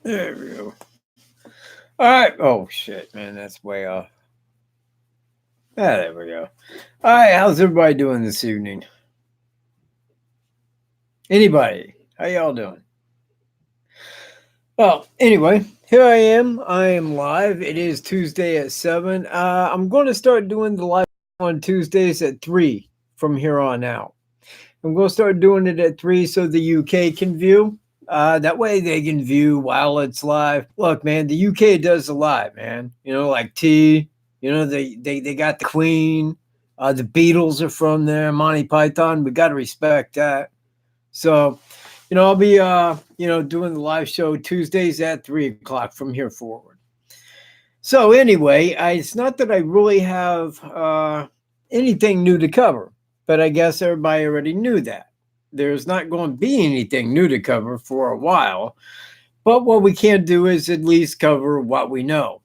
There we go. All right. Oh shit, man, that's way off. Ah, there we go. All right, how's everybody doing this evening? Anybody? How y'all doing? Well, anyway, here I am. I am live. It is Tuesday at 7. I'm going to start doing the live on Tuesdays at 3 from here on out. I'm going to start doing it at 3 so the UK can view. That way they can view while it's live. Look, man, the UK does a lot, man. You know, like T, they got the Queen. The Beatles are from there, Monty Python. We got to respect that. So, I'll be, doing the live show Tuesdays at 3 o'clock from here forward. So anyway, it's not that I really have anything new to cover, but I guess everybody already knew that. There's not going to be anything new to cover for a while, but what we can do is at least cover what we know.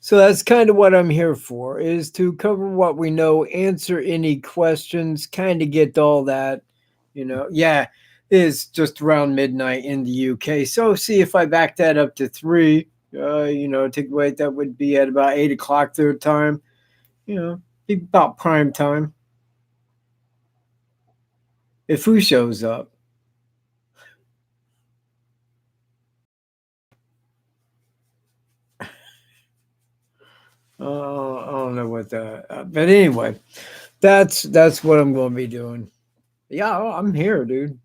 So that's kind of what I'm here for, is to cover what we know, answer any questions, kind of get all that, Yeah, it's just around midnight in the UK. So see if I back that up to 3, take wait, that would be at about 8 o'clock their time, be about prime time. If who shows up. I don't know what that, but anyway, that's what I'm going to be doing. Yeah, I'm here, dude.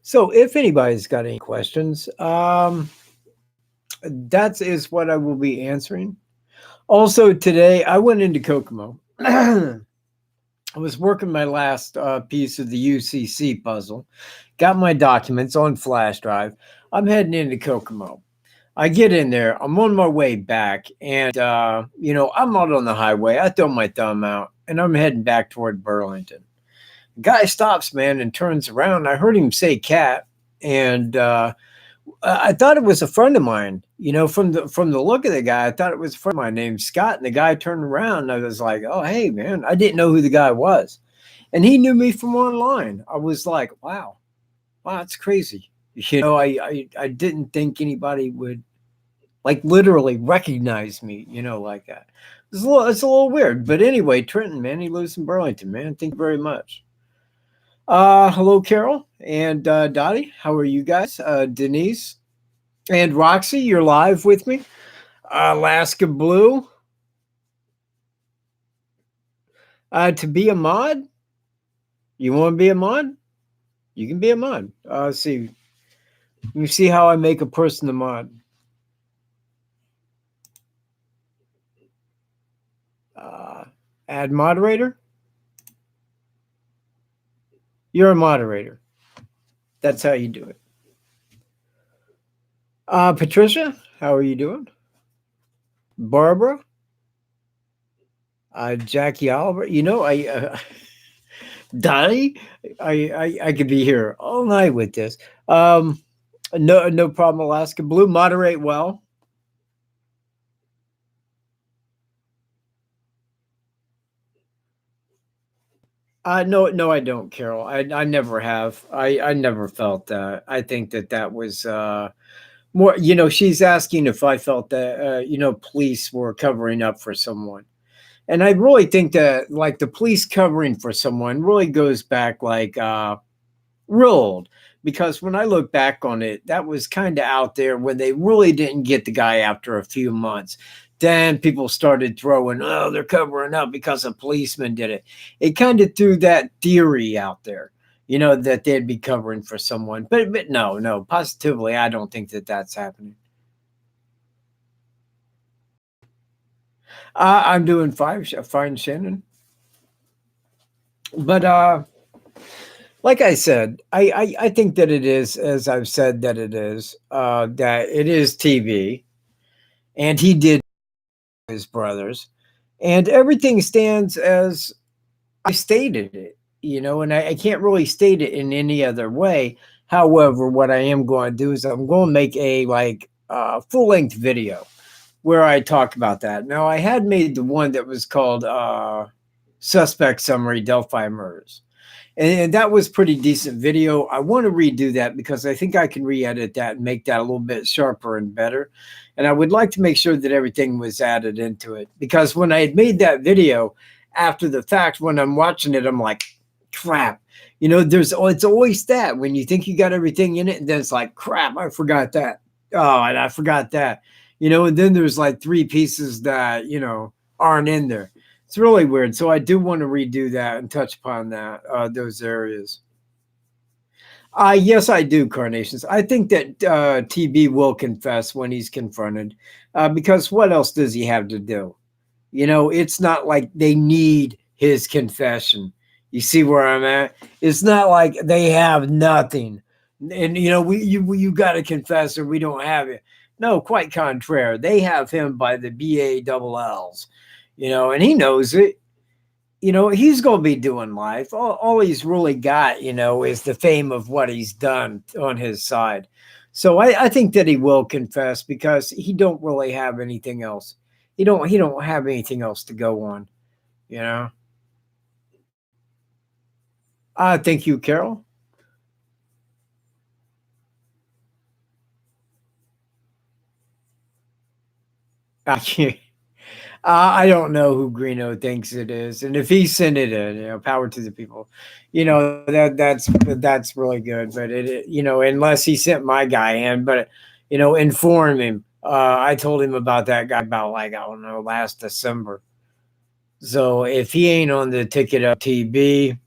So if anybody's got any questions, that is what I will be answering. Also today, I went into Kokomo. I was working my last piece of the UCC puzzle, got my documents on flash drive. I'm heading into Kokomo. I get in there. I'm on my way back, and I'm out on the highway. I throw my thumb out, and I'm heading back toward Burlington. The guy stops, man, and turns around. I heard him say "cat," and I thought it was a friend of mine. From the look of the guy, I thought it was a friend of mine named Scott. And the guy turned around, and I was like, "Oh, hey, man!" I didn't know who the guy was, and he knew me from online. I was like, "Wow, that's crazy." I didn't think anybody would like literally recognize me, like that. It's a little weird, but anyway, Trenton, man, he lives in Burlington, man. Thank you very much. Hello, Carol and Dottie. How are you guys? Denise and Roxy, you're live with me. Alaska Blue. To be a mod, you want to be a mod? You can be a mod. See, you see how I make a person a mod. Add moderator. You're a moderator. That's how you do it. Patricia, how are you doing? Barbara, Jackie Oliver. Donnie, I could be here all night with this. No problem. Alaska Blue, moderate well. No, I don't, Carol. I never have. I never felt that. I think that was more. She's asking if I felt that police were covering up for someone, and I really think that like the police covering for someone really goes back like real old. Because when I look back on it, that was kind of out there when they really didn't get the guy after a few months. Then people started throwing, oh, they're covering up because a policeman did it. It kind of threw that theory out there, that they'd be covering for someone. But no, positively, I don't think that that's happening. I'm doing fine, Shannon. But like I said, I think that it is, as I've said that it is, that it is TV, and he did his brothers, and everything stands as I stated it, and I can't really state it in any other way. However, what I am going to do is I'm going to make a full length video where I talk about that. Now, I had made the one that was called Suspect Summary Delphi Murders. And that was pretty decent video. I want to redo that because I think I can re-edit that and make that a little bit sharper and better. And I would like to make sure that everything was added into it, because when I had made that video after the fact, when I'm watching it, I'm like, crap. It's always that when you think you got everything in it, and then it's like, crap, I forgot that. Oh, and I forgot that. And then there's like three pieces that, aren't in there. It's really weird. So I do want to redo that and touch upon that, those areas. Yes, I do, Carnations. I think that TB will confess when he's confronted, because what else does he have to do? It's not like they need his confession. You see where I'm at? It's not like they have nothing, and you got to confess or we don't have it. No, quite contrary. They have him by the BALLs, and he knows it. He's going to be doing life. All he's really got, is the fame of what he's done on his side. So I think that he will confess because he don't really have anything else. He don't have anything else to go on, you know. Thank you, Carol. I can't. I don't know who Greeno thinks it is, and if he sent it in, power to the people. That's really good. But unless he sent my guy in, but inform him. I told him about that guy about, like, I don't know, last December. So if he ain't on the ticket of TB,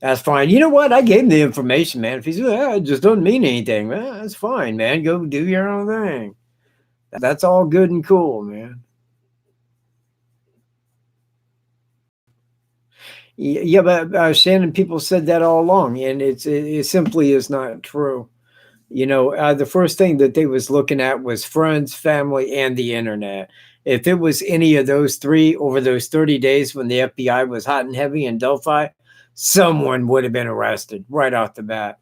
that's fine. You know what? I gave him the information, man. If he's it just doesn't mean anything, man, that's fine, man. Go do your own thing. That's all good and cool, man. Yeah, but Shannon, people said that all along, and it simply is not true. The first thing that they was looking at was friends, family, and the internet. If it was any of those three over those 30 days when the FBI was hot and heavy in Delphi, someone would have been arrested right off the bat.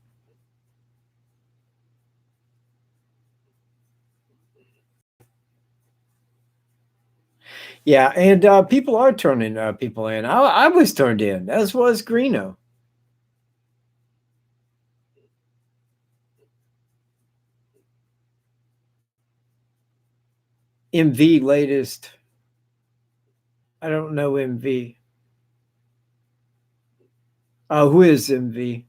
Yeah, and people are turning people in. I was turned in, as was Greeno. MV latest. I don't know MV. Who is MV?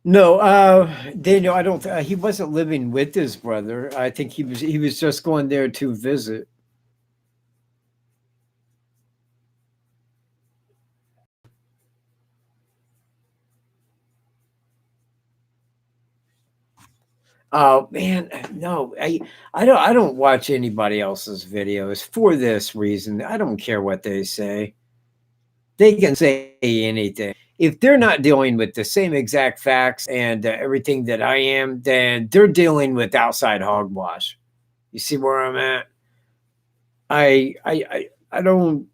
No, Daniel. I don't. He wasn't living with his brother. I think he was just going there to visit. Oh man, no, I don't watch anybody else's videos for this reason. I don't care what they say. They can say anything. If they're not dealing with the same exact facts and everything that I am, then they're dealing with outside hogwash. You see where I'm at? I don't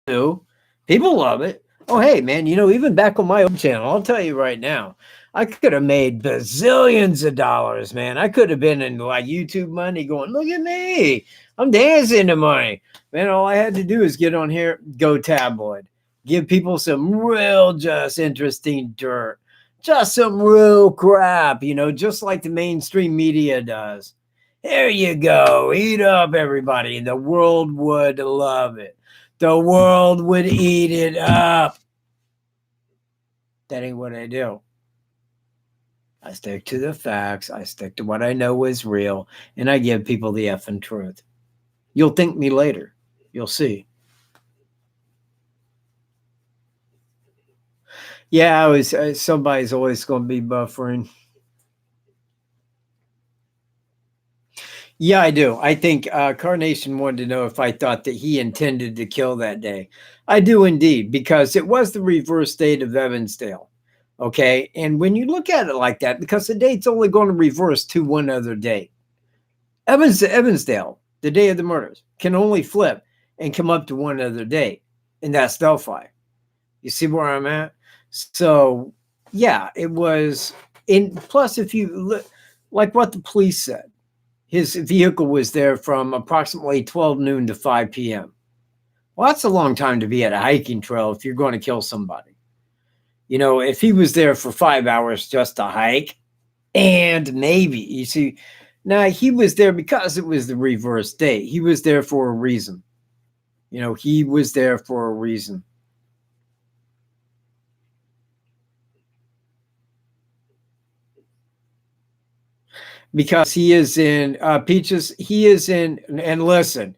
know. People love it. Oh, hey, man, even back on my own channel, I'll tell you right now, I could have made bazillions of dollars, man. I could have been in like YouTube money going, look at me. I'm dancing to money. Man, all I had to do is get on here, go tabloid, give people some real, just interesting dirt, just some real crap, just like the mainstream media does. There you go. Eat up, everybody. The world would love it. The world would eat it up. That ain't what I do. I stick to the facts. I stick to what I know is real, and I give people the effing truth. You'll thank me later. You'll see. Yeah, somebody's always going to be buffering. Yeah, I do. I think Carnation wanted to know if I thought that he intended to kill that day. I do indeed, because it was the reverse date of Evansdale. Okay. And when you look at it like that, because the date's only going to reverse to one other date, Evansdale, the day of the murders, can only flip and come up to one other date, and that's Delphi. You see where I'm at? So, yeah, it was. In plus, if you look, like what the police said, his vehicle was there from approximately 12 noon to 5 p.m. Well, that's a long time to be at a hiking trail if you're going to kill somebody. You know, if he was there for 5 hours just to hike, and maybe, you see, now he was there because it was the reverse date. He was there for a reason. You know, he was there for a reason. Because he is in Peaches, he is in, and listen,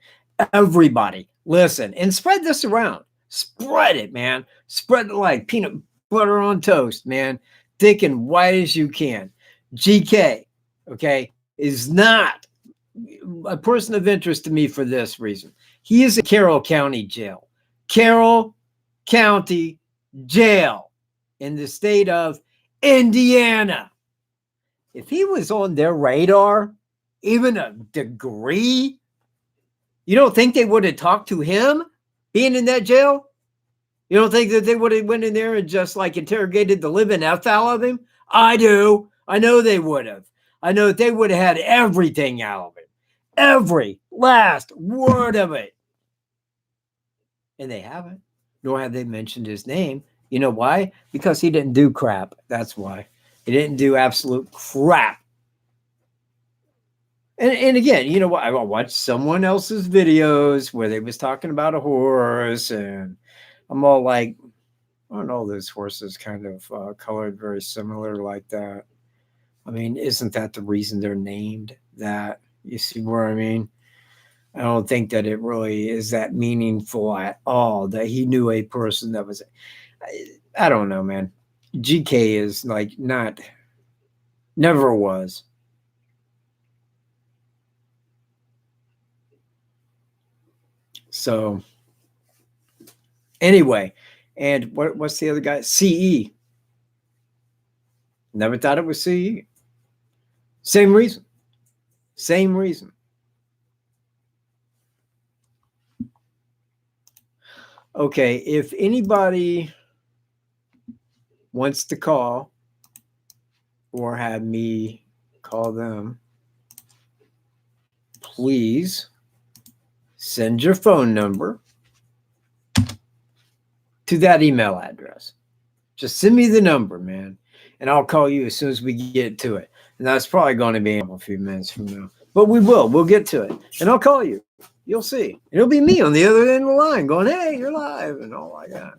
everybody, listen, and spread this around. Spread it, man. Spread it like peanut butter on toast, man. Thick and white as you can. GK, okay, is not a person of interest to me for this reason. He is in Carroll County Jail. Carroll County Jail in the state of Indiana. If he was on their radar, even a degree, you don't think they would have talked to him being in that jail? You don't think that they would have went in there and just like interrogated the living F out of him? I do. I know they would have. I know that they would have had everything out of it. Every last word of it. And they haven't. Nor have they mentioned his name. You know why? Because he didn't do crap. That's why. He didn't do absolute crap. And again, you know what? I watched someone else's videos where they was talking about a horse, and I'm all like, aren't all those horses kind of colored very similar like that? I mean, isn't that the reason they're named that? You see where I mean? I don't think that it really is that meaningful at all that he knew a person that was. I don't know, man. GK is like not, never was. So anyway, and what's the other guy? CE. Never thought it was CE. Same reason. Same reason. Okay, if anybody wants to call or have me call them, please send your phone number to that email address. Just send me the number, man, and I'll call you as soon as we get to it. And that's probably going to be a few minutes from now. But we will. We'll get to it. And I'll call you. You'll see. And it'll be me on the other end of the line going, hey, you're live, and all like that.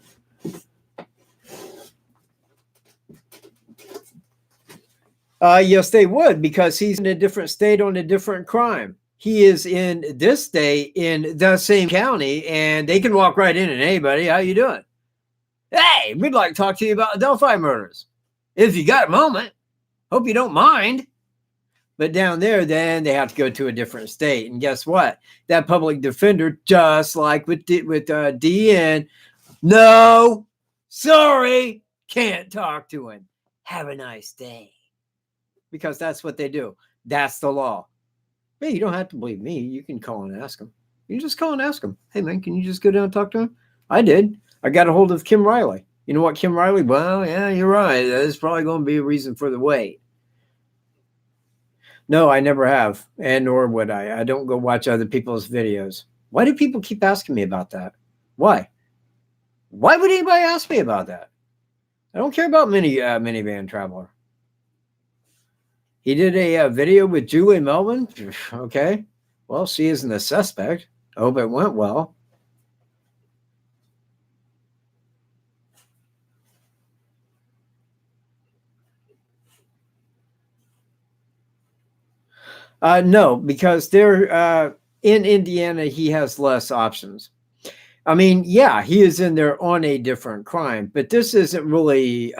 Yes, they would, because he's in a different state on a different crime. He is in this state in the same county, and they can walk right in and, hey, buddy, how you doing? Hey, we'd like to talk to you about the Delphi murders. If you got a moment, hope you don't mind. But down there, then they have to go to a different state. And guess what? That public defender, just like with DN, no, sorry, can't talk to him. Have a nice day. Because that's what they do. That's the law. Hey, you don't have to believe me. You can call and ask him. You can just call and ask him. Hey, man, can you just go down and talk to him? I did. I got a hold of Kim Riley. You know what, Kim Riley? Well, yeah, you're right. That's probably going to be a reason for the wait. No, I never have, and nor would I. I don't go watch other people's videos. Why do people keep asking me about that? Why? Why would anybody ask me about that? I don't care about Minivan Traveler. He did a video with Julie Melvin. Okay. Well, she isn't a suspect. I hope it went well. No, because they're in Indiana, he has less options. I mean, yeah, he is in there on a different crime, but this isn't really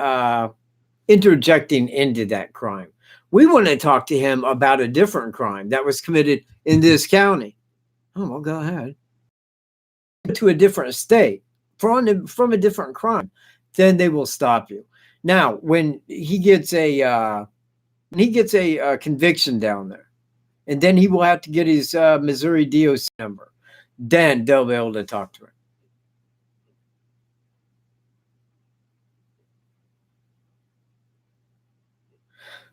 interjecting into that crime. We want to talk to him about a different crime that was committed in this county. Oh, well, go ahead. To a different state from a different crime, then they will stop you. Now, when he gets a conviction down there, and then he will have to get his Missouri DOC number, then they'll be able to talk to him.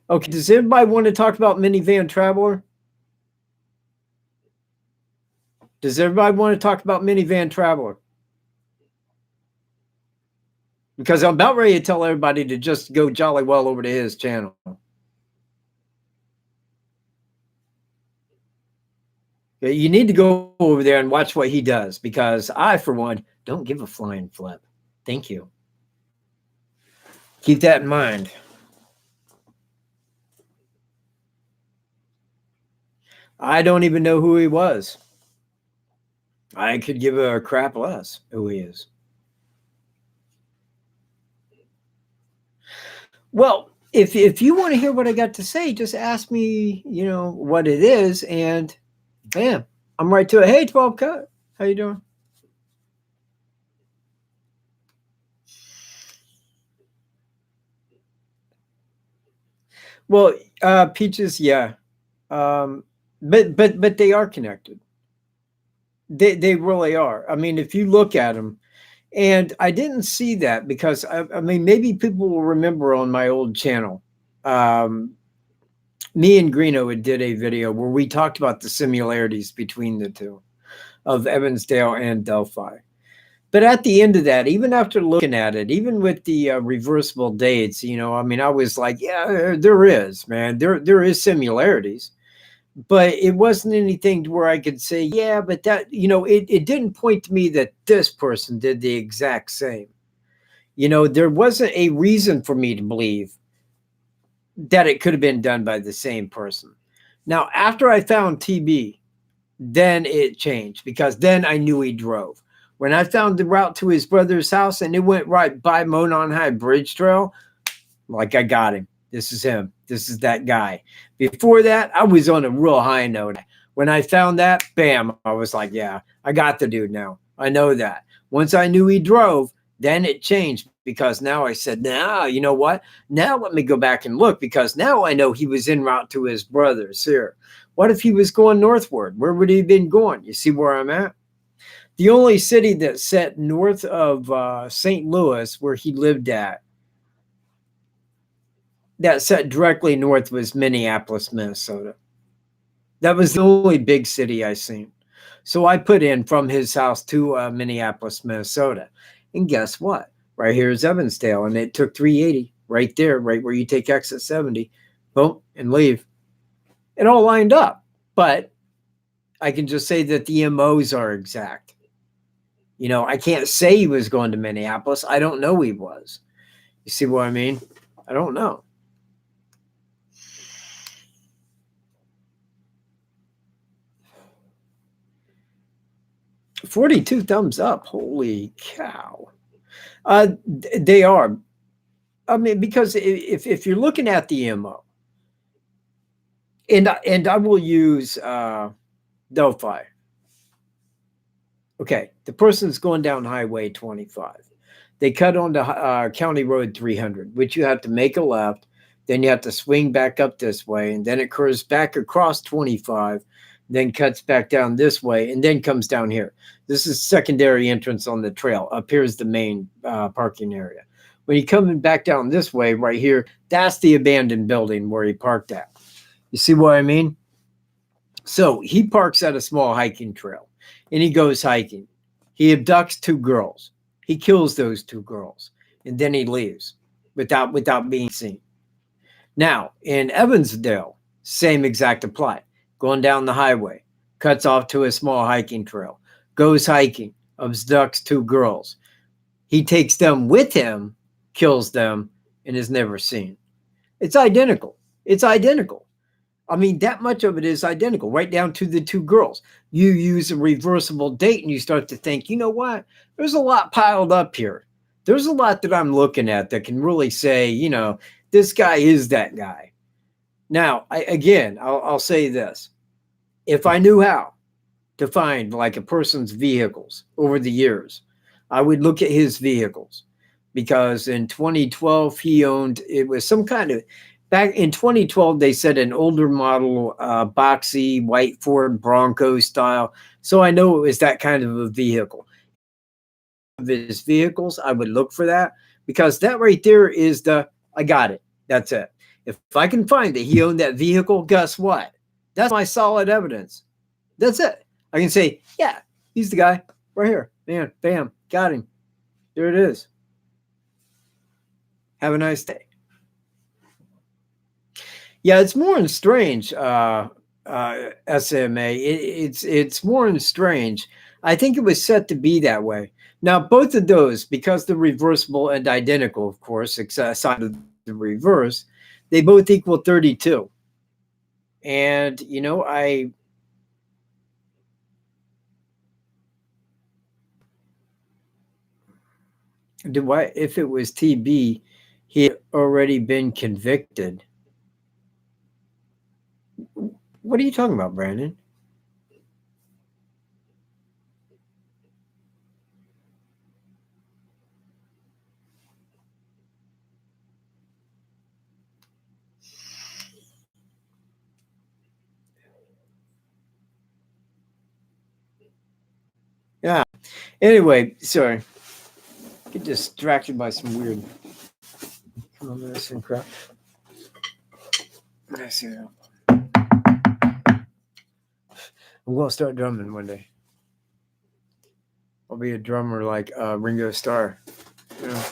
Okay, does everybody want to talk about Minivan Traveler? Does everybody want to talk about Minivan Traveler? Because I'm about ready to tell everybody to just go jolly well over to his channel. You need to go over there and watch what he does, because I, for one, don't give a flying flip. Thank you. Keep that in mind. I don't even know who he was. I could give a crap less who he is. Well, if you want to hear what I got to say, just ask me, what it is, and bam, I'm right to it. Hey, 12 cut, how you doing? Well, Peaches, yeah, but they are connected. They really are. I mean, if you look at them, and I didn't see that because I mean, maybe people will remember on my old channel. Me and Greeno did a video where we talked about the similarities between the two of Evansdale and Delphi. But at the end of that, even after looking at it, even with the reversible dates, I mean, I was like, yeah, there is, man. There is similarities. But it wasn't anything to where I could say, yeah, but that, it didn't point to me that this person did the exact same. There wasn't a reason for me to believe that it could have been done by the same person. Now, after I found TB, then it changed, because then I knew he drove. When I found the route to his brother's house and it went right by Monon High Bridge Trail, like, I got him. This is him. This is that guy. Before that, I was on a real high note. When I found that, bam, I was like, yeah, I got the dude now. I know that. Once I knew he drove, then it changed, because now I said, nah, you know what? Now let me go back and look, because now I know he was en route to his brother's here. What if he was going northward? Where would he have been going? You see where I'm at? The only city that's set north of St. Louis, where he lived at, that set directly north, was Minneapolis, Minnesota. That was the only big city I seen. So I put in from his house to Minneapolis, Minnesota. And guess what? Right here is Evansdale, and it took 380 right there, right where you take exit 70, boom, and leave. It all lined up. But I can just say that the MOs are exact. I can't say he was going to Minneapolis. I don't know he was. You see what I mean? I don't know. $42 thumbs up. Holy cow. They are. I mean, because if you're looking at the MO, and I will use Delphi. Okay, the person's going down Highway 25. They cut onto County Road 300, which you have to make a left. Then you have to swing back up this way, and then it curves back across 25, then cuts back down this way, and then comes down here. This is secondary entrance on the trail. Up here is the main parking area. When you're coming back down this way, right here, that's the abandoned building where he parked at. You see what I mean? So he parks at a small hiking trail, and he goes hiking. He abducts 2 girls. He kills those 2 girls, and then he leaves without being seen. Now, in Evansdale, same exact apply. Going down the highway, cuts off to a small hiking trail, goes hiking, abducts 2 girls. He takes them with him, kills them, and is never seen. It's identical. It's identical. I mean, that much of it is identical, right down to the 2 girls. You use a reversible date and you start to think, you know what? There's a lot piled up here. There's a lot that I'm looking at that can really say, this guy is that guy. Now, I'll say this. If I knew how to find like a person's vehicles over the years, I would look at his vehicles, because in 2012, he owned, it was some kind of, back in 2012, they said an older model, boxy white Ford Bronco style. So I know it was that kind of a vehicle. Of his vehicles, I would look for that, because that right there is I got it. That's it. If I can find that he owned that vehicle, guess what? That's my solid evidence. That's it. I can say, yeah, he's the guy right here. Man, bam, got him. There it is. Have a nice day. Yeah, it's more than strange. SMA. It's more than strange. I think it was set to be that way. Now, both of those, because they're reversible and identical, of course, aside of the reverse, they both equal 32. And I do. Why, if it was TB, he had already been convicted. What are you talking about, Brandon? Yeah. Anyway, sorry. Get distracted by some weird and crap. I see that. I'm gonna start drumming one day. I'll be a drummer like Ringo Starr. Yeah.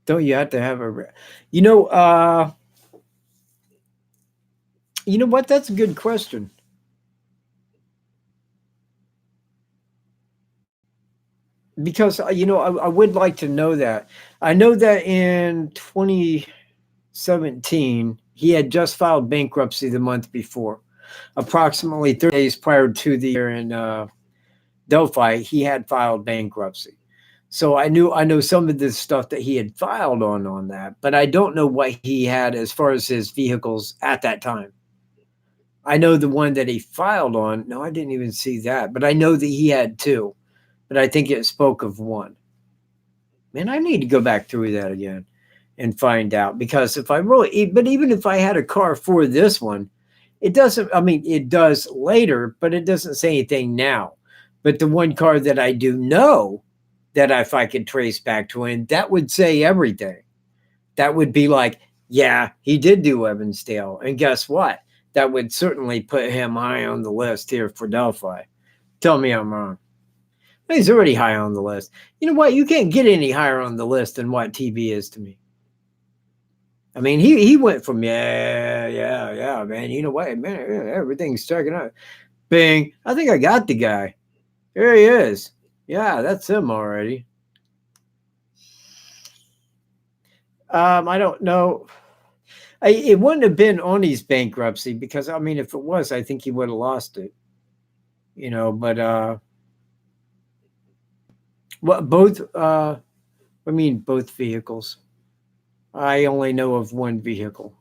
Don't you have to have a? You know. You know what? That's a good question. Because I would like to know that. I know that in 2017 he had just filed bankruptcy the month before, approximately 30 days prior to the year in Delphi. He had filed bankruptcy, so I know some of the stuff that he had filed on that, but I don't know what he had as far as his vehicles at that time. I know the one that he filed on. No, I didn't even see that, but I know that he had two. But I think it spoke of one. Man, I need to go back through that again and find out, because if I really, but even if I had a car for this one, it doesn't, I mean, it does later, but it doesn't say anything now. But the one car that I do know that if I could trace back to him, that would say everything. That would be like, yeah, he did do Evansdale. And guess what? That would certainly put him high on the list here for Delphi. Tell me I'm wrong. He's already high on the list. You know what? You can't get any higher on the list than what TB is to me. I mean, he went from yeah, man. You know what, man? Everything's checking out. Bing. I think I got the guy. There he is. Yeah, that's him already. I don't know. It wouldn't have been on his bankruptcy, because I mean, if it was, I think he would have lost it. But well, both. I mean, both vehicles. I only know of one vehicle.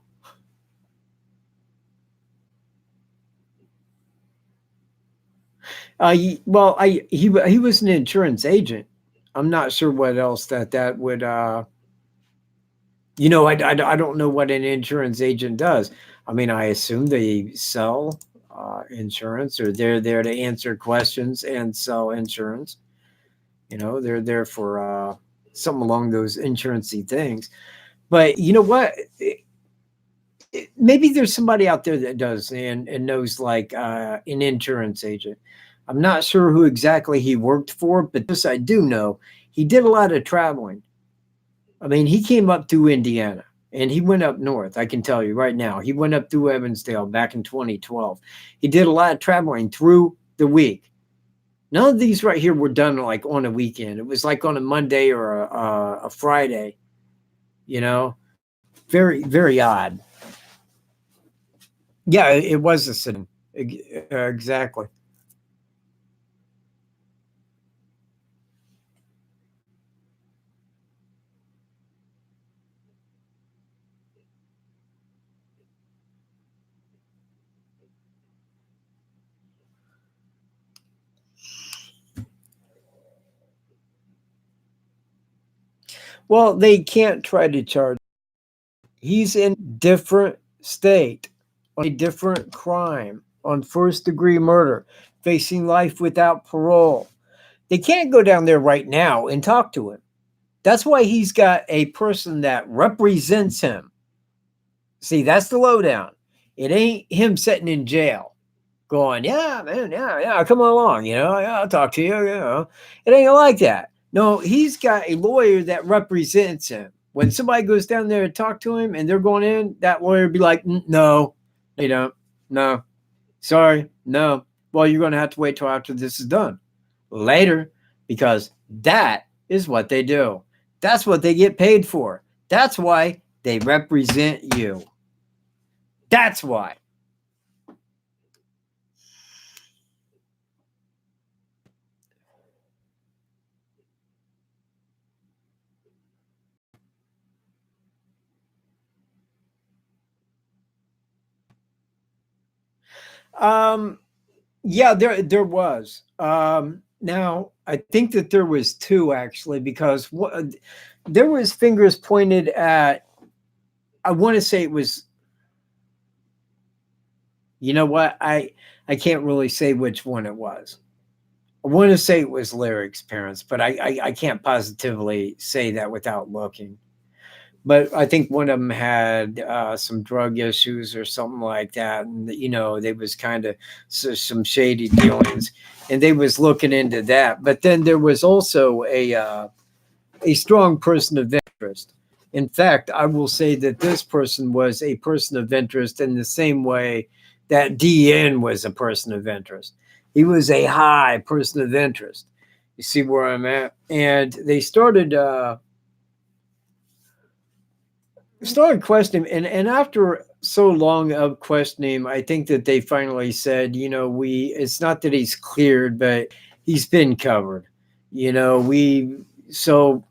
Well, he was an insurance agent. I'm not sure what else that would. I don't know what an insurance agent does. I mean, I assume they sell insurance, or they're there to answer questions and sell insurance. They're there for something along those insurancy things. But you know what? Maybe there's somebody out there that does and knows, like an insurance agent. I'm not sure who exactly he worked for, but this I do know. He did a lot of traveling. I mean, he came up through Indiana and he went up north. I can tell you right now, he went up through Evansdale back in 2012. He did a lot of traveling through the week. None of these right here were done like on a weekend. It was like on a Monday or a Friday. Very, very odd. Yeah, it was a sin. Exactly. Well, they can't try to charge. He's in different state, on a different crime, on first-degree murder, facing life without parole. They can't go down there right now and talk to him. That's why he's got a person that represents him. See, that's the lowdown. It ain't him sitting in jail going, yeah, man, yeah, come along, yeah, I'll talk to you. It ain't like that. No, he's got a lawyer that represents him. When somebody goes down there to talk to him and they're going in, that lawyer be like, no, you don't. No, sorry, no. Well, you're going to have to wait till after this is done later, because that is what they do. That's what they get paid for. That's why they represent you. That's why. Yeah, there was. Now I think that there was two actually, because there was fingers pointed at. I want to say it was. You know what? I can't really say which one it was. I want to say it was Lyric's parents, but I can't positively say that without looking. But I think one of them had some drug issues or something like that, and they was kind of some shady dealings, and they was looking into that. But then there was also a strong person of interest. In fact, I will say that this person was a person of interest in the same way that DN was a person of interest. He was a high person of interest. You see where I'm at? And they started questioning, and after so long of questioning, I think that they finally said, it's not that he's cleared, but he's been covered. So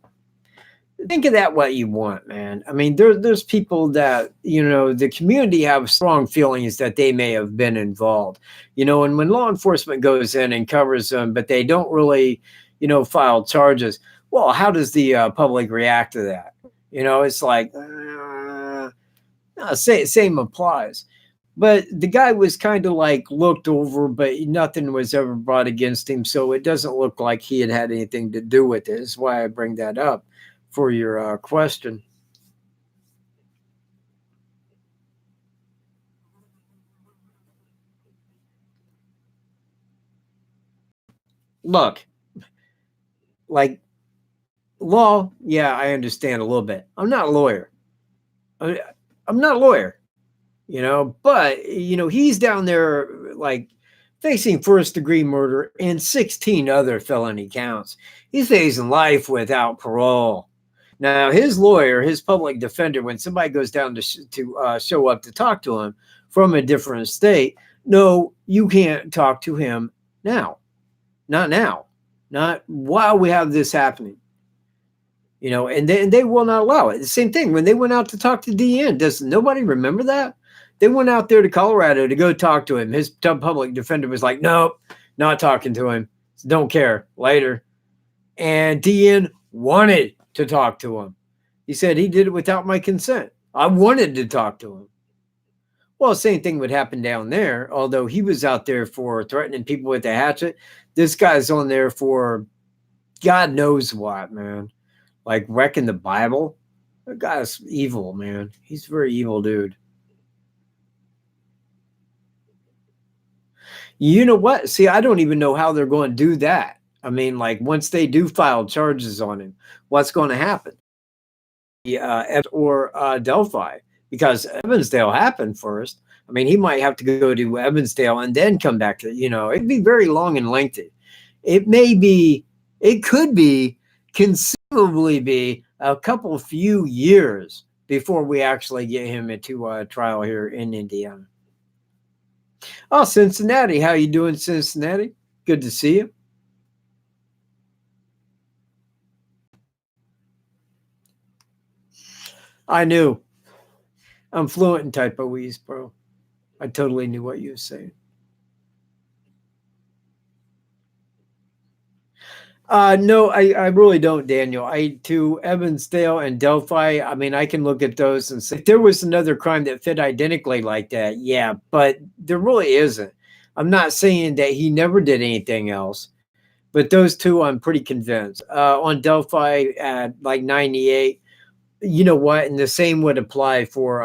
think of that what you want, man. I mean, there's people that, the community have strong feelings that they may have been involved, and when law enforcement goes in and covers them, but they don't really, file charges. Well, how does the public react to that? It's like, same applies. But the guy was kind of like looked over, but nothing was ever brought against him. So it doesn't look like he had anything to do with it. That's why I bring that up for your question. Look, like law, yeah, I understand a little bit. I'm not a lawyer. I'm not a lawyer, but he's down there like facing first degree murder and 16 other felony counts. He's facing life without parole. Now, his lawyer, his public defender, when somebody goes down to show up to talk to him from a different state, no, you can't talk to him now. Not now. Not while we have this happening. And they will not allow it. The same thing when they went out to talk to DN. Does nobody remember that? They went out there to Colorado to go talk to him. His public defender was like, nope, not talking to him. Don't care. Later. And DN wanted to talk to him. He said he did it without my consent. I wanted to talk to him. Well, same thing would happen down there, although he was out there for threatening people with a hatchet. This guy's on there for God knows what, man. Like wrecking the Bible. That guy's evil, man. He's a very evil dude. You know what? See, I don't even know how they're going to do that. I mean, like once they do file charges on him, what's going to happen? Or Delphi, because Evansdale happened first. I mean, he might have to go to Evansdale and then come back to, it'd be very long and lengthy. It could be, conceivably be a couple few years before we actually get him into a trial here in Indiana. Oh, Cincinnati. How you doing, Cincinnati? Good to see you. I knew. I'm fluent in typoese, bro. I totally knew what you were saying. No, I really don't, Daniel. To Evansdale and Delphi, I mean, I can look at those and say if there was another crime that fit identically like that, yeah, but there really isn't. I'm not saying that he never did anything else, But those two, I'm pretty convinced. On Delphi at like 98, you know what? And the same would apply for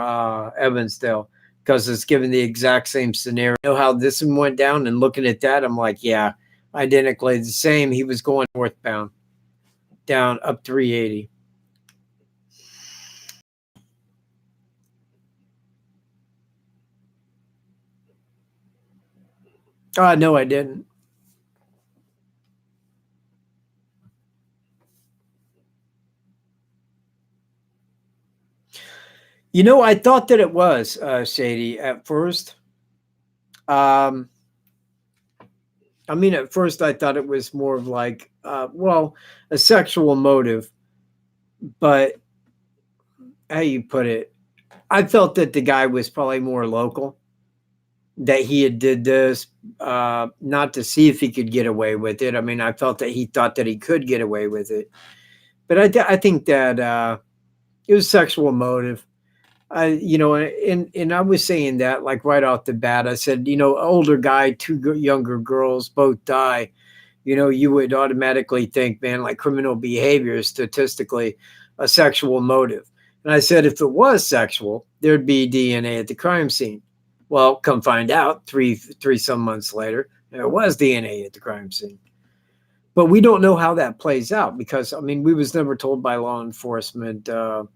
Evansdale because it's given the exact same scenario. You know how this one went down, and looking at that, I'm like, yeah, identically the same. He was going northbound, down up 380. No, I didn't. You know, I thought that it was Shady at first. Um, I mean, at first I thought it was more of like, well, a sexual motive, but how you put it, I felt that the guy was probably more local, that he had did this not to see if he could get away with it. I mean, I felt that he thought that he could get away with it, but I think that it was sexual motive. You know, and I was saying that like right off the bat. I said, you know, older guy, two younger girls, both die. You know, you would automatically think, man, like criminal behavior is statistically a sexual motive. And I said, if it was sexual, there'd be DNA at the crime scene. Well, come find out, three some months later, there was DNA at the crime scene. But we don't know how that plays out because, I mean, we was never told by law enforcement that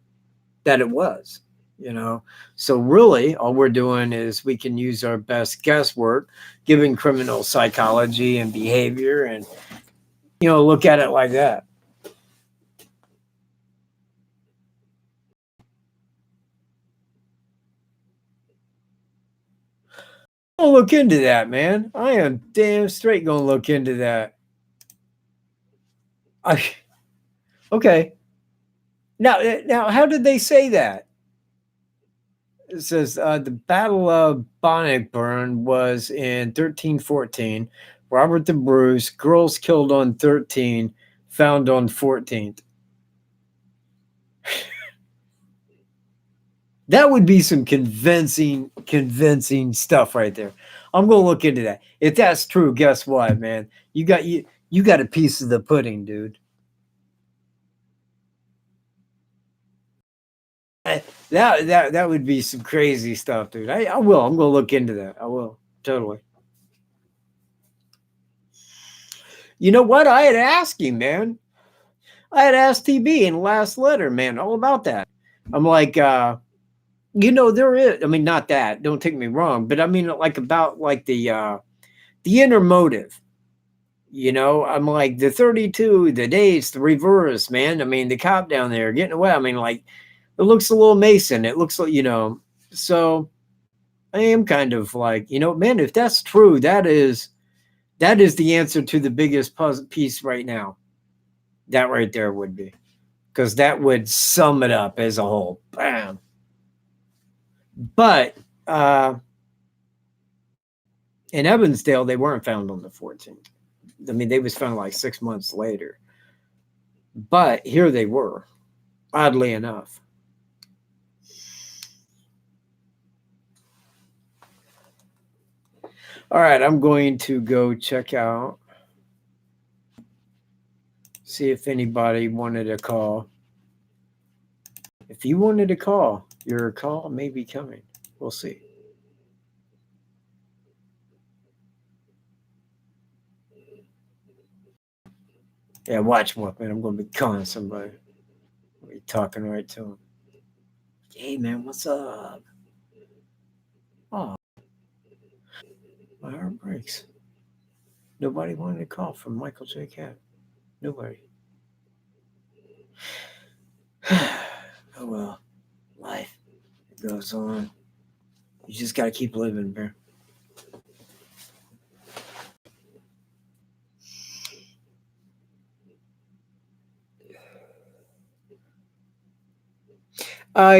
it was. You know, so really all we're doing is we can use our best guesswork given criminal psychology and behavior and, you know, look at it like that. I'll look into that, man. I am damn straight gonna look into that. I, okay. Now, how did they say that? It says the Battle of Bannockburn was in 1314. Robert the Bruce, girls killed on 13, found on 14th. That would be some convincing stuff right there. I'm gonna look into that. If that's true, guess what, man? You got a piece of the pudding, dude. That would be some crazy stuff, dude. I will. I'm gonna look into that. I will totally. You know what? I had asked him, man. I had asked TB in the last letter, man, all about that. I'm like, you know, there is. I mean, not that. Don't take me wrong, but I mean, like about like the inner motive. You know, I'm like the 32, the dates, the reverse, man. I mean, the cop down there getting away. I mean, like it looks a little Mason. It looks like, you know, so I am kind of like, you know, man, if that's true, that is the answer to the biggest puzzle piece right now. That right there would be, because that would sum it up as a whole. Bam. But in Evansdale, they weren't found on the 14th. I mean, they was found like 6 months later. But here they were, oddly enough. All right, I'm going to go check out, see if anybody wanted a call. If you wanted a call, your call may be coming. We'll see. Yeah, watch what, man. I'm going to be calling somebody. I'll be talking right to them. Hey, man, what's up? Oh, my heart breaks. Nobody wanted to call from Michael J. Cat. Nobody. Oh, well. Life. It goes on. You just got to keep living, man.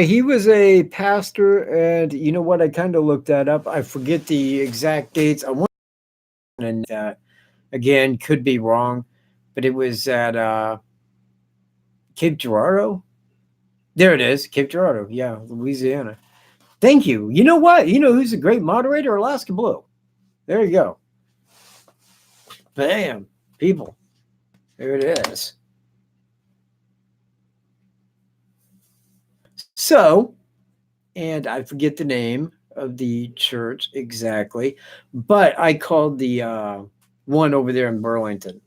He was a pastor, and you know what? I kind of looked that up. I forget the exact dates. I want and again, could be wrong, but it was at Cape Girardeau. There it is, Cape Girardeau. Yeah, Louisiana. Thank you. You know what? You know who's a great moderator? Alaska Blue. There you go. Bam, people. There it is. So, and I forget the name of the church exactly, but I called the one over there in Burlington,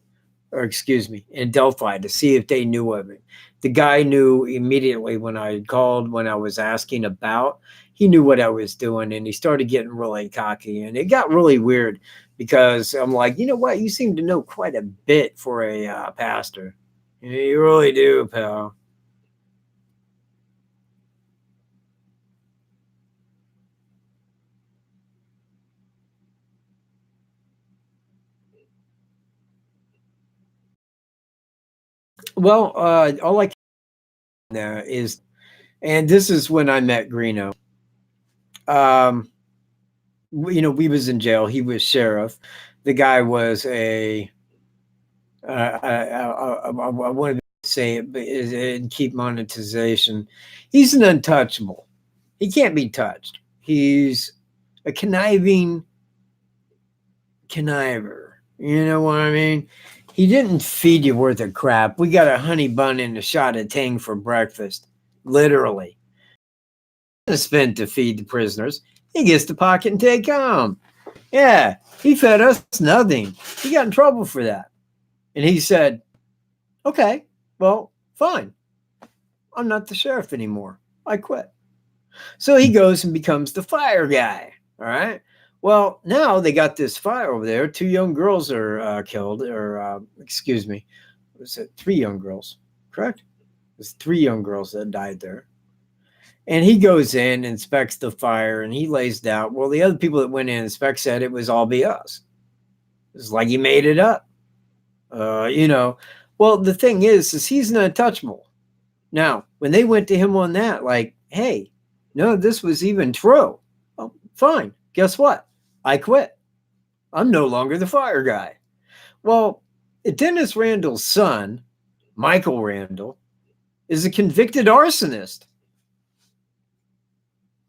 or excuse me, in Delphi to see if they knew of it. The guy knew immediately when I called, when I was asking about, he knew what I was doing and he started getting really cocky. And it got really weird because I'm like, you know what? You seem to know quite a bit for a pastor. Yeah, you really do, pal. Well, all I can know is, and this is when I met Greeno. Um, we was in jail. He was sheriff. The guy was a I want to say it, but and keep monetization. He's an untouchable. He can't be touched. He's a conniving conniver. You know what I mean? He didn't feed you worth of crap. We got a honey bun and a shot of Tang for breakfast. Literally. Spent to feed the prisoners. He gets the pocket and take home. Yeah, he fed us nothing. He got in trouble for that. And he said, okay, well, fine. I'm not the sheriff anymore. I quit. So he goes and becomes the fire guy. All right. Well, now they got this fire over there. Two young girls are killed, or excuse me, was it three young girls? Correct. There's three young girls that died there. And he goes in, inspects the fire, and he lays down. Well, the other people that went in and inspect said it was all BS. It's like he made it up. You know. Well, the thing is he's not touchable. Now, when they went to him on that, like, hey, no, this was even true. Oh, fine. Guess what? I quit. I'm no longer the fire guy. Well, Dennis Randall's son, Michael Randall, is a convicted arsonist.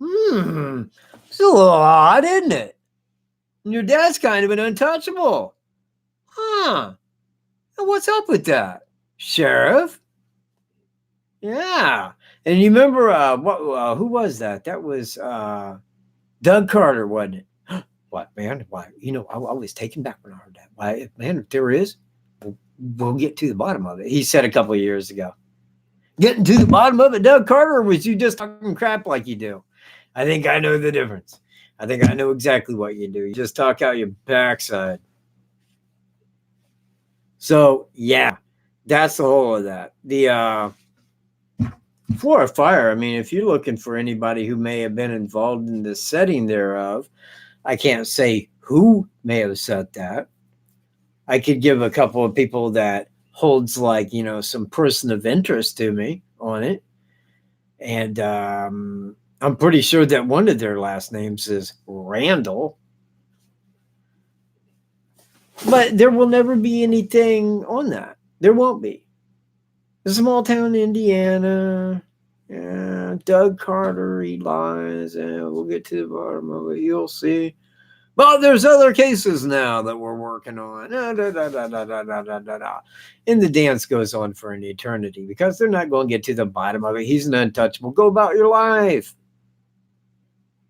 It's a little odd, isn't it? And your dad's kind of an untouchable. Huh. What's up with that? Sheriff? Yeah. And you remember who was that? That was Doug Carter, wasn't it? What, man? Why? I was taken back when I heard that. Why, man, if there is, we'll get to the bottom of it. He said a couple of years ago. Getting to the bottom of it, Doug Carter, or was you just talking crap like you do? I think I know the difference. I think I know exactly what you do. You just talk out your backside. So, yeah, that's the whole of that. The Florida fire, I mean, if you're looking for anybody who may have been involved in the setting thereof, I can't say who may have said that. I could give a couple of people that holds like, some person of interest to me on it. And I'm pretty sure that one of their last names is Randall. But there will never be anything on that. There won't be. A small town, Indiana. Yeah, Doug Carter, he lies. Yeah, we'll get to the bottom of it. You'll see. But there's other cases now that we're working on. And the dance goes on for an eternity because they're not going to get to the bottom of it. He's an untouchable. Go about your life.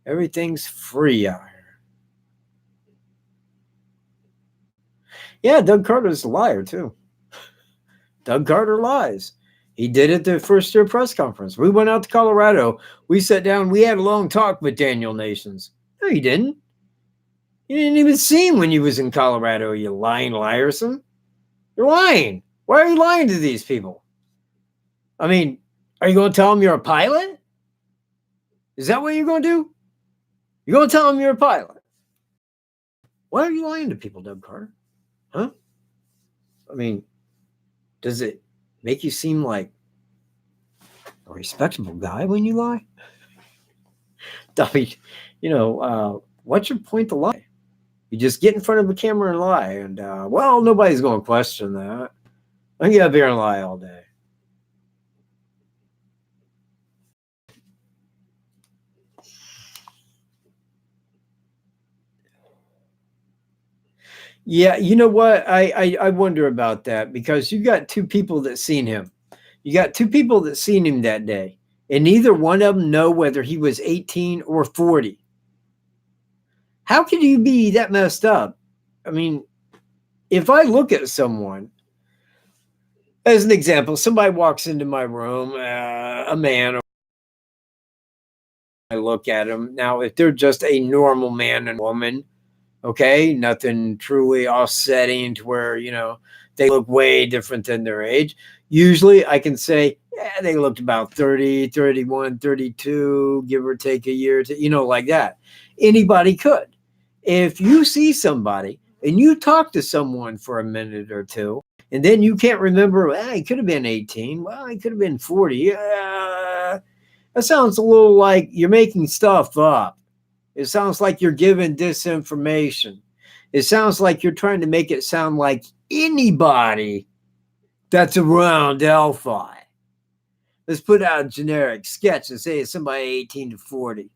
Everything's free out here. Yeah, Doug Carter's a liar, too. Doug Carter lies. He did it the first year press conference. We went out to Colorado. We sat down. We had a long talk with Daniel Nations. No, you didn't. You didn't even see him when you was in Colorado, you lying liarson. You're lying. Why are you lying to these people? I mean, are you going to tell them you're a pilot? Is that what you're going to do? You're going to tell them you're a pilot. Why are you lying to people, Doug Carter? Huh? I mean, does it make you seem like a respectable guy when you lie? I mean, what's your point to lie? You just get in front of a camera and lie, and well, nobody's going to question that. I can get up here and lie all day. Yeah, you know what? I wonder about that because you got two people that seen him. You got two people that seen him that day, and neither one of them know whether he was 18 or 40. How could you be that messed up? I mean, if I look at someone, as an example, somebody walks into my room, a man, or I look at them. Now, if they're just a normal man and woman, okay, nothing truly offsetting to where, they look way different than their age. Usually I can say, yeah, they looked about 30, 31, 32, give or take a year to, like that. Anybody could. If you see somebody and you talk to someone for a minute or two, and then you can't remember, he could have been 18. Well, he could have been 40. That sounds a little like you're making stuff up. It sounds like you're giving disinformation. It sounds like you're trying to make it sound like anybody that's around Delphi. Let's put out a generic sketch and say it's somebody 18 to 40.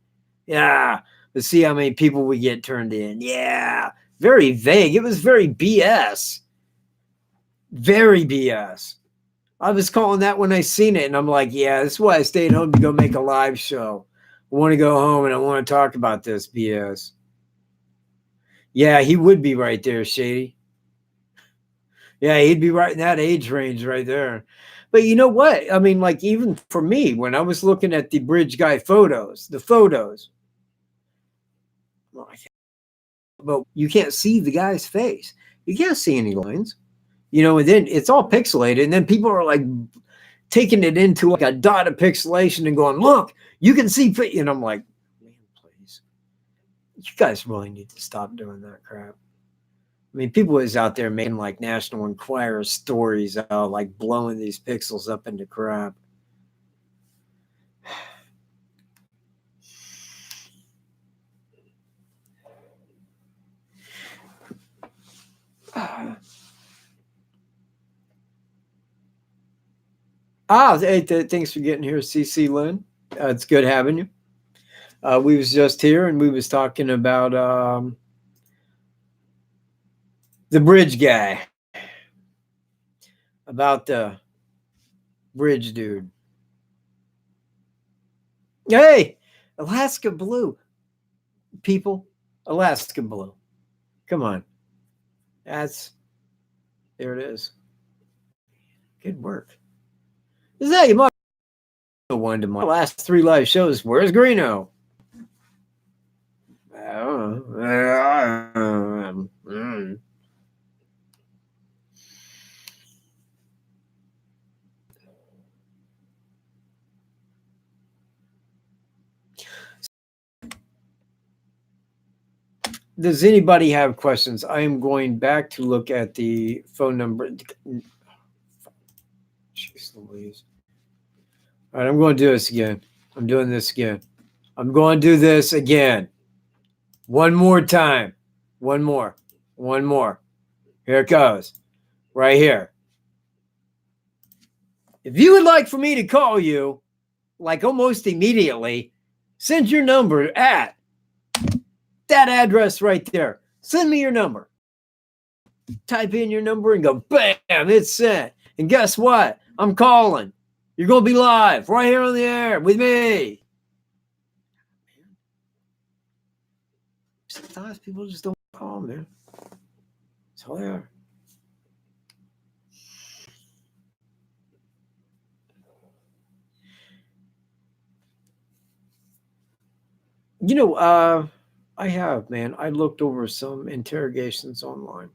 Yeah. Let's see how many people we get turned in. Yeah. Very vague. It was very BS. Very BS. I was calling that when I seen it, and I'm like, yeah, this is why I stayed home to go make a live show. I want to go home and I want to talk about this BS. Yeah, he would be right there, Shady. Yeah, he'd be right in that age range right there. But you know what? I mean, like, even for me, when I was looking at the bridge guy photos, but you can't see the guy's face. You can't see any lines, and then it's all pixelated. And then people are like taking it into like a dot of pixelation and going, look, you can see. And I'm like, man, please. You guys really need to stop doing that crap. I mean, people is out there making like National Enquirer stories out, like blowing these pixels up into crap. Hey, thanks for getting here, CC Lynn. It's good having you. We was just here and we was talking about the bridge guy, about the bridge dude. Hey, Alaska Blue, people, Alaska Blue. Come on, there it is. Good work. Is that you might one to my last 3 live shows? Where's Greeno? Does anybody have questions? I am going back to look at the phone number. Jeez Louise. All right, I'm going to do this again. I'm doing this again. I'm going to do this again. One more time. One more. One more. Here it goes. Right here. If you would like for me to call you, like almost immediately, send your number at that address right there. Send me your number. Type in your number and go, bam, it's sent. And guess what? I'm calling. You're going to be live right here on the air with me. Sometimes people just don't call, man. That's all they are. I have, man. I looked over some interrogations online.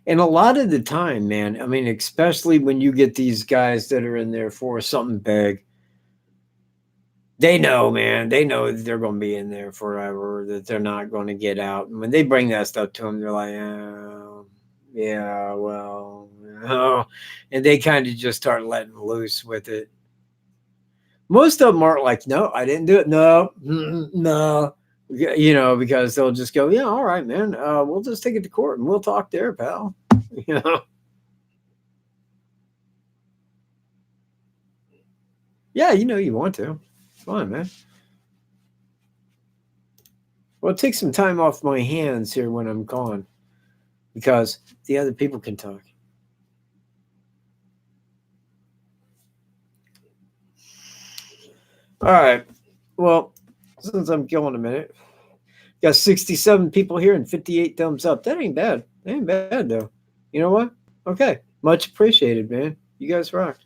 And a lot of the time, man, I mean, especially when you get these guys that are in there for something big, they know, man, they know that they're going to be in there forever, that they're not going to get out. And when they bring that stuff to them, they're like, oh, yeah, well, oh. And they kind of just start letting loose with it. Most of them aren't like, no, I didn't do it. No, no, because they'll just go, yeah, all right, man. We'll just take it to court and we'll talk there, pal. Yeah, you want to. Fine, man. Well, take some time off my hands here when I'm gone because the other people can talk. All right. Well, since I'm going a minute, got 67 people here and 58 thumbs up. That ain't bad. That ain't bad, though. You know what? Okay. Much appreciated, man. You guys rock.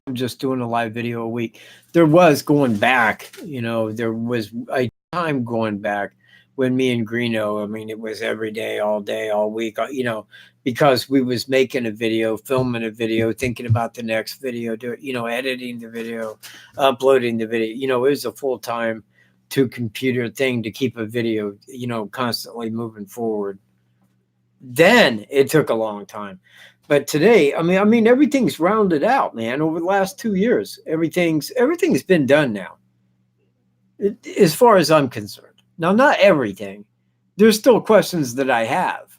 I'm just doing a live video a week. There was going back, there was a time going back when me and Greeno, I mean, it was every day, all week, because we was making a video, filming a video, thinking about the next video, editing the video, uploading the video. It was a full-time two-computer thing to keep a video, constantly moving forward. Then it took a long time. But today, I mean, everything's rounded out, man. Over the last 2 years, everything's been done now, as far as I'm concerned. Now, not everything. There's still questions that I have,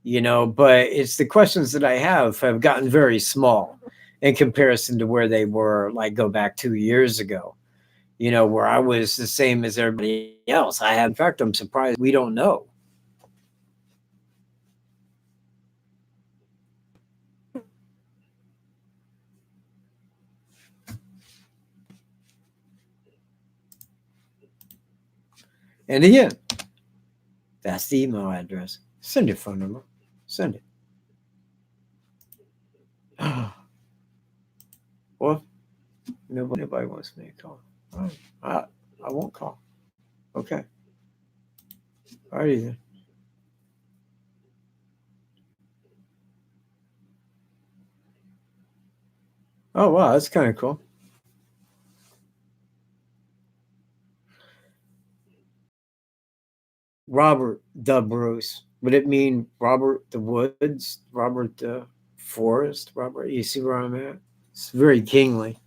but it's the questions that I have gotten very small in comparison to where they were, like, go back 2 years ago, where I was the same as everybody else. In fact, I'm surprised we don't know. And again, that's the email address. Send your phone number. Send it. Well, nobody wants me to call. All right. I won't call. Okay. All righty then. Oh, wow. That's kind of cool. Robert the Bruce. Would it mean Robert the Woods? Robert the Forest? Robert, you see where I'm at? It's very kingly.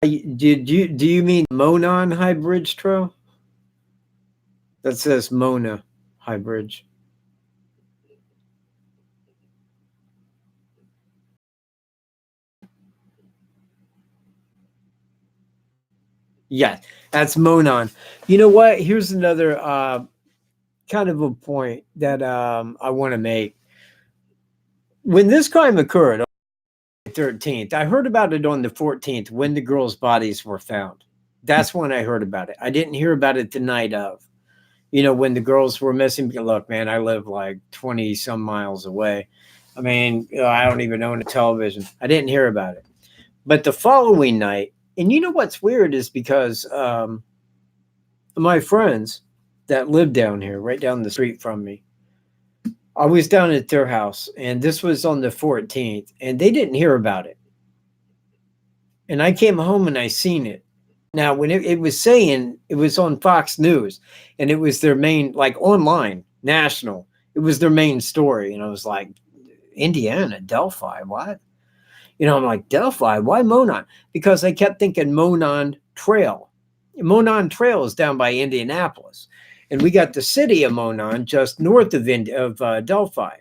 Do you mean Monon High Bridge Trail? That says Mona High Bridge. Yeah, that's Monon. You know what? Here's another kind of a point that I want to make. When this crime occurred on the 13th, I heard about it on the 14th when the girls' bodies were found. That's when I heard about it. I didn't hear about it the night of. When the girls were missing. Look, man, I live like 20 some miles away. I mean, I don't even own a television. I didn't hear about it. But the following night, and you know what's weird is because my friends that live down here, right down the street from me, I was down at their house, and this was on the 14th, and they didn't hear about it. And I came home and I seen it. Now, when it was saying, it was on Fox News, and it was their main, like online, national, it was their main story. And I was like, Indiana, Delphi, what? I'm like, Delphi, why Monon? Because I kept thinking Monon Trail. Monon Trail is down by Indianapolis. And we got the city of Monon just north of Delphi.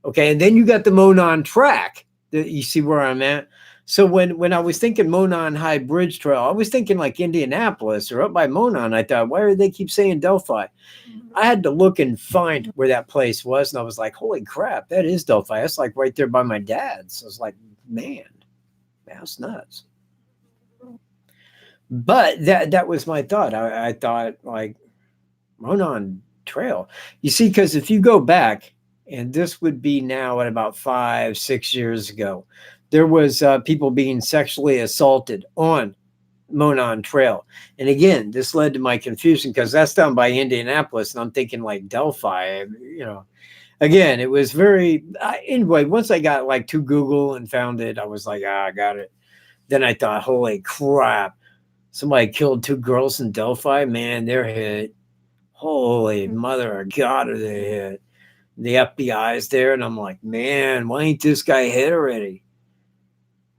Okay, and then you got the Monon Track. You see where I'm at? So when I was thinking Monon High Bridge Trail, I was thinking like Indianapolis or up by Monon. I thought, why do they keep saying Delphi? I had to look and find where that place was, and I was like, holy crap, that is Delphi. That's like right there by my dad's. I was like, man, that's nuts. But that was my thought. I thought, like, Monon Trail. You see, because if you go back, and this would be now at about 5-6 years ago, there was people being sexually assaulted on Monon Trail. And again, this led to my confusion because that's down by Indianapolis, and I'm thinking like Delphi, Again, it was very, anyway, once I got like to Google and found it, I was like, I got it. Then I thought, holy crap, somebody killed 2 girls in Delphi. Man, they're hit. Holy mother of God, are they hit. The FBI's there, and I'm like, man, why ain't this guy hit already?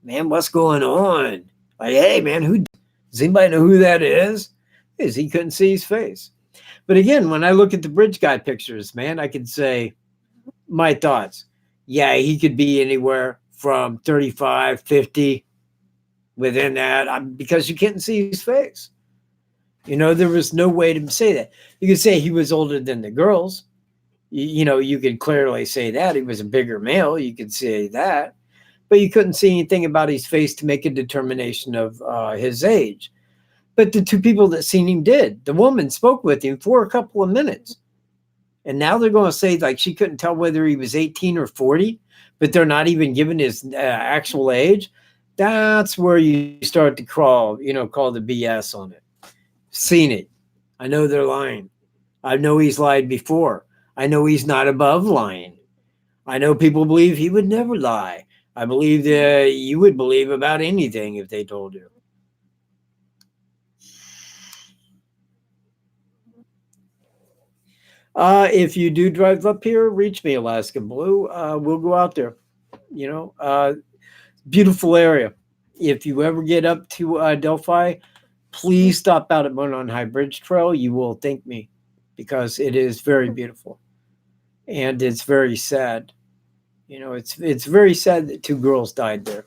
Man, what's going on? Like, hey, man, does anybody know who that is? Because he couldn't see his face. But again, when I look at the bridge guy pictures, man, I could say, My thoughts. Yeah, he could be anywhere from 35, 50 within that because you couldn't see his face. You know, there was no way to say that. You could say he was older than the girls. You know, you could clearly say that. He was a bigger male. You could say that. But you couldn't see anything about his face to make a determination of his age. But the two people that seen him did. The woman spoke with him for a couple of minutes. And now they're going to say like she couldn't tell whether he was 18 or 40, but they're not even giving his actual age. That's where you start to call the BS on it. Seen it. I know they're lying. I know he's lied before. I know he's not above lying. I know people believe he would never lie. I believe that you would believe about anything if they told you. If you do drive up here, reach me, Alaska Blue. We'll go out there. Beautiful area. If you ever get up to Delphi, please stop out at Monon High Bridge Trail. You will thank me because it is very beautiful. And it's very sad. It's very sad that two girls died there.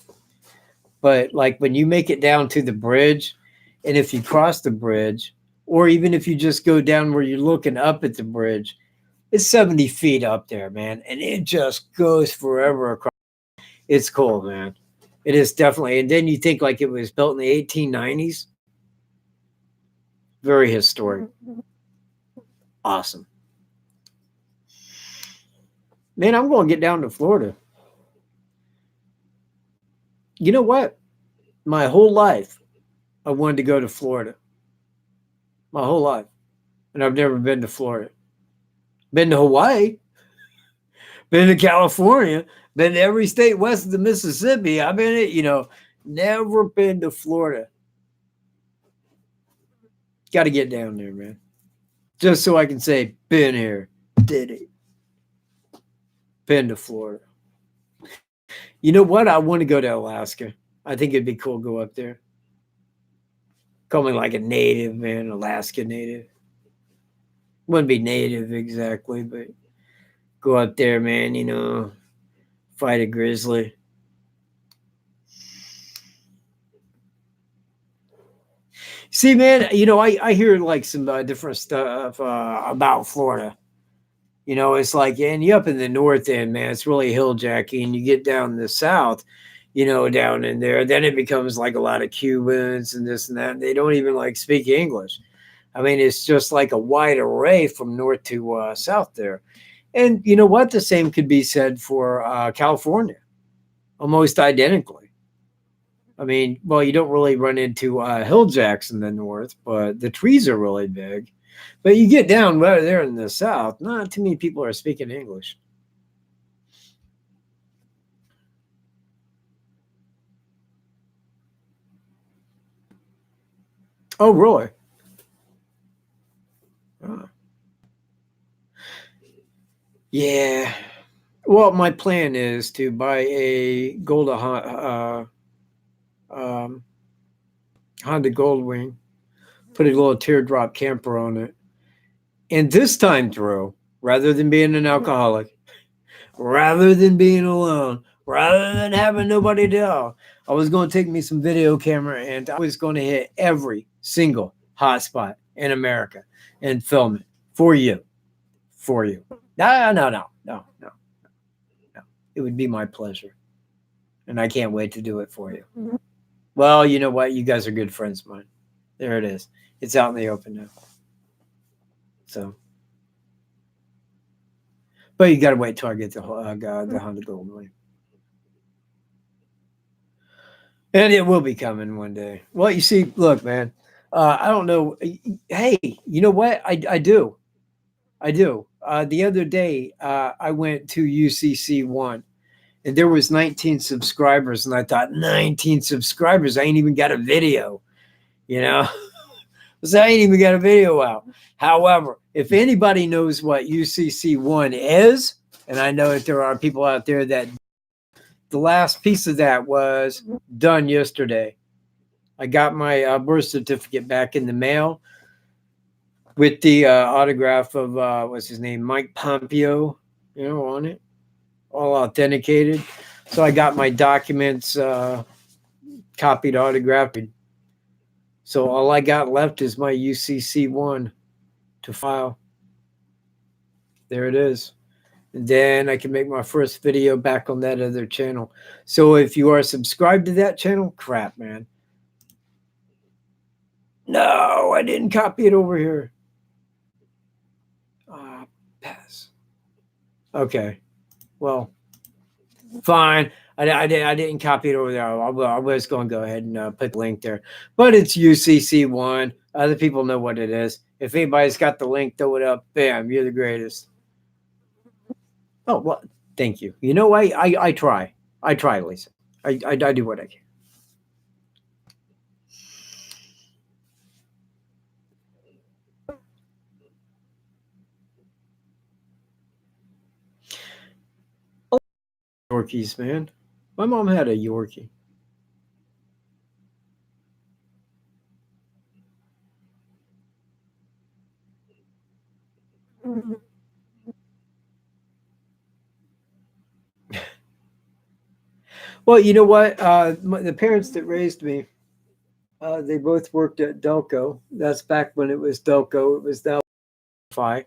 But like when you make it down to the bridge, and if you cross the bridge, or even if you just go down where you're looking up at the bridge, it's 70 feet up there, man. And it just goes forever across. It's cool, man. It is definitely. And then you think like it was built in the 1890s. Very historic. Awesome. Man, I'm going to get down to Florida. You know what? My whole life, I wanted to go to Florida. My whole life. And I've never been to Florida. Been to Hawaii. Been to California. Been to every state west of the Mississippi. I've been, never been to Florida. Got to get down there, man. Just so I can say, been here. Did it. Been to Florida. You know what? I want to go to Alaska. I think it'd be cool to go up there. Call me like a native, man, Alaska native. Wouldn't be native exactly, but go up there, man, fight a grizzly. See, man, I hear like some different stuff about Florida. It's like, and you up in the north end, man, it's really hill jacking. You get down the south, down in there, then it becomes like a lot of Cubans and this and that. They don't even like speak English. I mean, it's just like a wide array from north to south there. And you know what? The same could be said for California, almost identically. I mean, well, you don't really run into hill jacks in the north, but the trees are really big. But you get down right there in the south, not too many people are speaking English. Oh, really? Yeah. Well, my plan is to buy a Honda Goldwing, put a little teardrop camper on it. And this time through, rather than being an alcoholic, rather than being alone, rather than having nobody to tell, I was going to take me some video camera and I was going to hit every single hotspot in America and film it for you. For you. No. It would be my pleasure. And I can't wait to do it for you. Mm-hmm. Well, you know what? You guys are good friends of mine. There it is. It's out in the open now. So, but you got to wait till I get the Honda Goldwing. And it will be coming one day. Well, you see, look, man, I don't know. Hey, you know what? I do. The other day, I went to UCC1 and there was 19 subscribers. And I thought, 19 subscribers, I ain't even got a video, So I ain't even got a video out. However, if anybody knows what UCC1 is, and I know that there are people out there that the last piece of that was done yesterday. I got my birth certificate back in the mail with the autograph of, what's his name, Mike Pompeo, on it. all authenticated. So I got my documents copied, autographed. So all I got left is my UCC1 to file. There it is. And then I can make my first video back on that other channel. So if you are subscribed to that channel, crap, man. No, I didn't copy it over here. Pass. Okay. Well, fine. I didn't copy it over there. I was going to go ahead and put the link there. But it's UCC1. Other people know what it is. If anybody's got the link, throw it up. Bam, you're the greatest. Oh, well, thank you. You know, I try. I try, Lisa. I do what I can. Yorkies, man. My mom had a Yorkie. Well, you know what? The parents that raised me, they both worked at Delco. That's back when it was Delco. It was Delphi.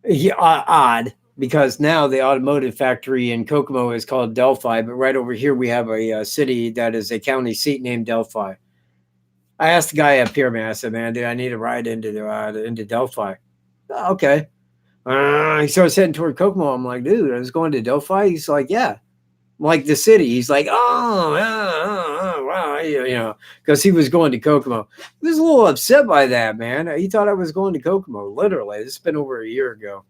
Yeah, odd, because now the automotive factory in Kokomo is called Delphi, but right over here we have a city that is a county seat named Delphi. I asked the guy up here, man. I said, "Man, dude, I need a ride into Delphi." "Oh, okay. He starts heading toward Kokomo. I'm like, dude, I was going to Delphi. He's like, yeah. I'm like the city. He's like, wow, you know, because he was going to Kokomo. He was a little upset by that, man. He thought I was going to Kokomo. Literally, it's been over a year ago.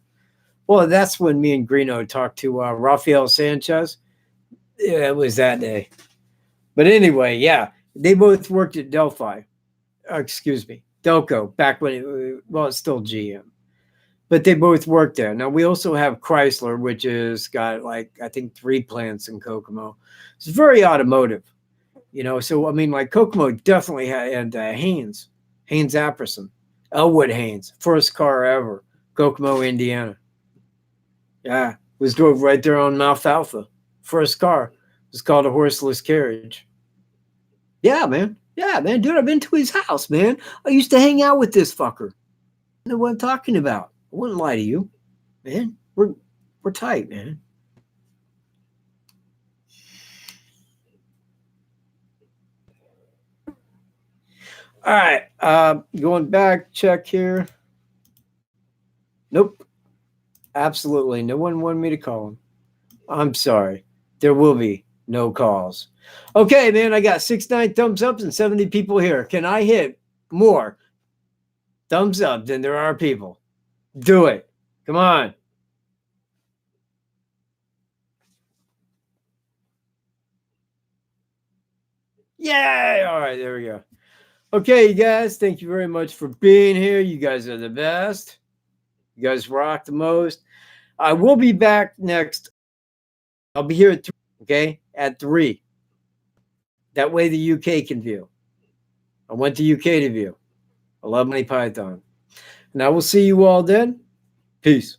Well, that's when me and Greeno talked to Rafael Sanchez. Yeah, it was that day. But anyway, yeah, they both worked at Delphi. Excuse me, Delco. Back when it's still GM. But they both work there. Now we also have Chrysler, which has got like I think 3 plants in Kokomo. It's very automotive, you know. So I mean, like Kokomo definitely had Haynes Apperson, Elwood Haynes, first car ever, Kokomo, Indiana. Yeah, was drove right there on Mount Alpha. First car. It was called a horseless carriage. Yeah, man. Yeah, man, dude, I've been to his house, man. I used to hang out with this fucker. I know what I'm talking about. I wouldn't lie to you, man. We're tight, man. All right. Going back, check here. Nope. Absolutely. No one wanted me to call him. I'm sorry. There will be no calls. Okay, man. I got 69 thumbs ups and 70 people here. Can I hit more thumbs up than there are people? Do it. Come on. Yay. All right. There we go. Okay, you guys. Thank you very much for being here. You guys are the best. You guys rock the most. I will be back next. I'll be here at 3, okay? At 3. That way the UK can view. I went to UK to view. I love Monty Python. And I will see you all then. Peace.